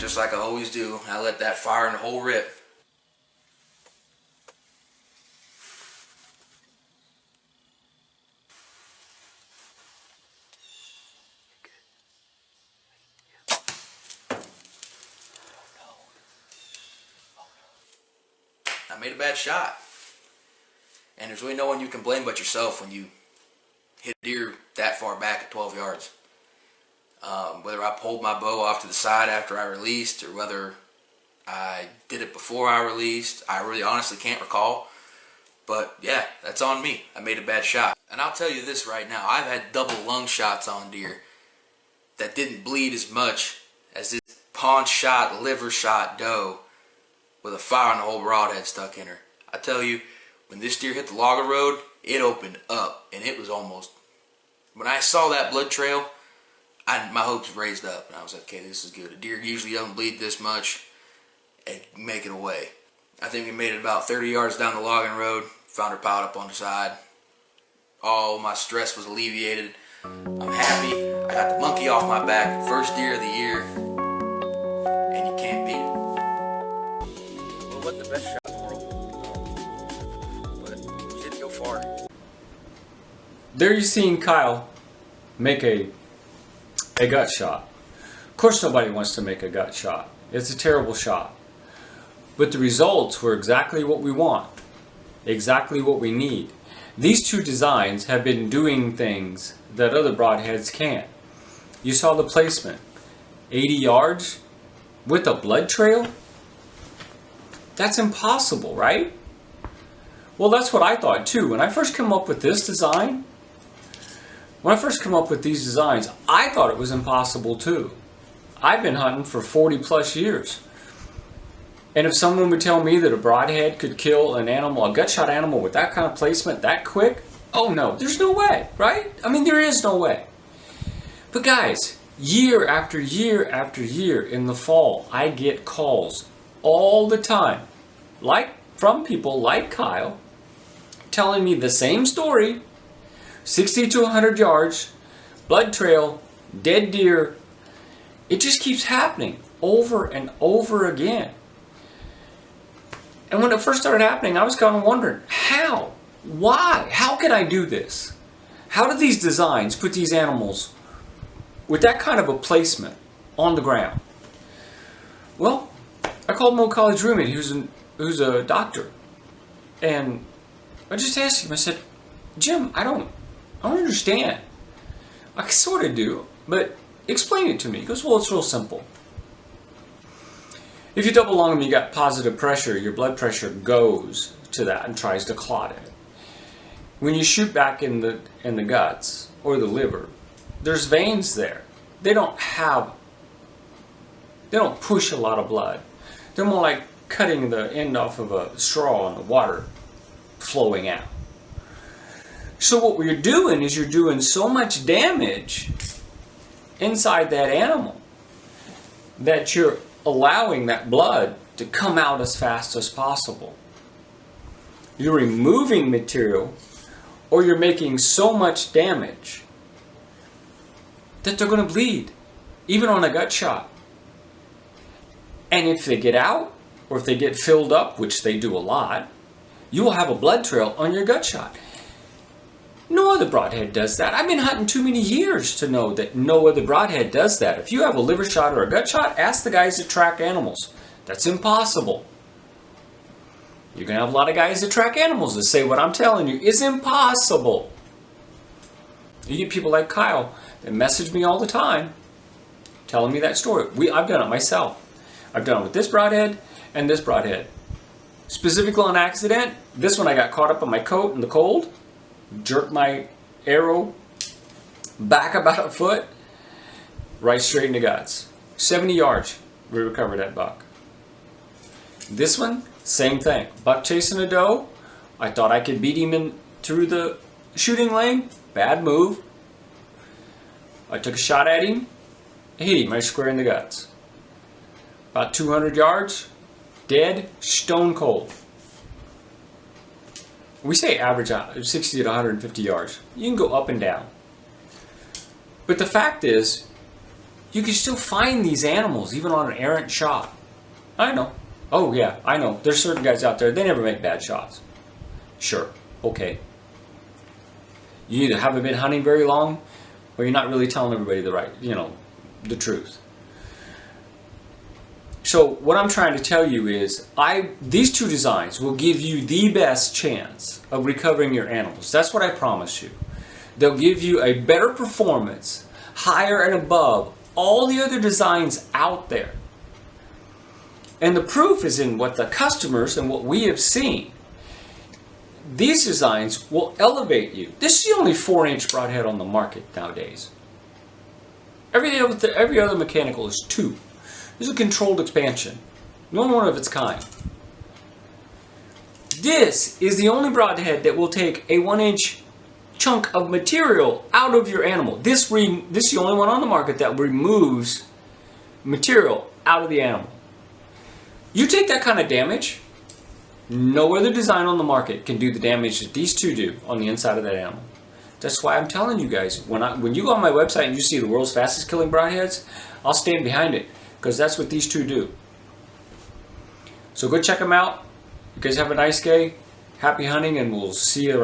just like I always do. I let that fire in the hole rip. I made a bad shot. And there's really no one you can blame but yourself when you hit a deer that far back at 12 yards. Whether I pulled my bow off to the side after I released or whether I did it before I released, I really honestly can't recall. But yeah, that's on me. I made a bad shot. And I'll tell you this right now, I've had double lung shots on deer that didn't bleed as much as this paunch shot, liver shot doe with a fire in the hole broadhead stuck in her. I tell you, when this deer hit the logger road, it opened up, and it was almost... When I saw that blood trail, my hopes raised up, and I was like, okay, this is good. A deer usually doesn't bleed this much and make it away. I think we made it about 30 yards down the logging road, found her piled up on the side. All my stress was alleviated. I'm happy. I got the monkey off my back, first deer of the year, and you can't beat it. Well, what the best shot in the world, but she didn't go far. There you're seeing Kyle make a gut shot. Of course nobody wants to make a gut shot. It's a terrible shot. But the results were exactly what we want. Exactly what we need. These two designs have been doing things that other broadheads can't. You saw the placement. 80 yards with a blood trail? That's impossible, right? Well, that's what I thought too. When I first came up with this design, when I first came up with these designs, I thought it was impossible too. I've been hunting for 40 plus years. And if someone would tell me that a broadhead could kill an animal, a gut shot animal with that kind of placement that quick, oh no, there's no way, right? I mean, there is no way. But guys, year after year after year in the fall, I get calls all the time, like from people like Kyle, telling me the same story, 60 to 100 yards, blood trail, dead deer. It just keeps happening over and over again. And when it first started happening, I was kind of wondering, how? Why? How can I do this? How do these designs put these animals with that kind of a placement on the ground? Well, I called my old college roommate who's a doctor. And I just asked him, I said, Jim, I don't understand. I sort of do, but explain it to me. He goes, well, it's real simple. If you double lung them, you got positive pressure, your blood pressure goes to that and tries to clot it. When you shoot back in the guts or the liver, there's veins there. They don't push a lot of blood. They're more like cutting the end off of a straw and the water flowing out. So what you're doing is you're doing so much damage inside that animal that you're allowing that blood to come out as fast as possible. You're removing material, or you're making so much damage that they're going to bleed, even on a gut shot. And if they get out, or if they get filled up, which they do a lot, you will have a blood trail on your gut shot. No other broadhead does that. I've been hunting too many years to know that no other broadhead does that. If you have a liver shot or a gut shot, ask the guys that track animals. That's impossible. You're going to have a lot of guys that track animals that say what I'm telling you is impossible. You get people like Kyle that message me all the time telling me that story. I've done it myself. I've done it with this broadhead and this broadhead. Specifically on accident, this one I got caught up on my coat in the cold. Jerked my arrow back about a foot, right straight in the guts. 70 yards, we recovered that buck. This one, same thing. Buck chasing a doe. I thought I could beat him through the shooting lane. Bad move. I took a shot at him, hit him right square in the guts. About 200 yards, dead, stone cold. We say average 60 to 150 yards. You can go up and down. But the fact is, you can still find these animals even on an errant shot. I know. Oh yeah, I know. There's certain guys out there, they never make bad shots. Sure, okay. You either haven't been hunting very long, or you're not really telling everybody the truth. So what I'm trying to tell you is, these two designs will give you the best chance of recovering your animals. That's what I promise you. They'll give you a better performance, higher and above all the other designs out there. And the proof is in what the customers and what we have seen. These designs will elevate you. This is the only 4-inch broadhead on the market nowadays. Every other mechanical is 2. This is a controlled expansion. The only one of its kind. This is the only broadhead that will take a 1-inch chunk of material out of your animal. This is the only one on the market that removes material out of the animal. You take that kind of damage, no other design on the market can do the damage that these two do on the inside of that animal. That's why I'm telling you guys, when you go on my website and you see the world's fastest killing broadheads, I'll stand behind it, because that's what these two do. So go check them out. You guys have a nice day. Happy hunting, and we'll see you around.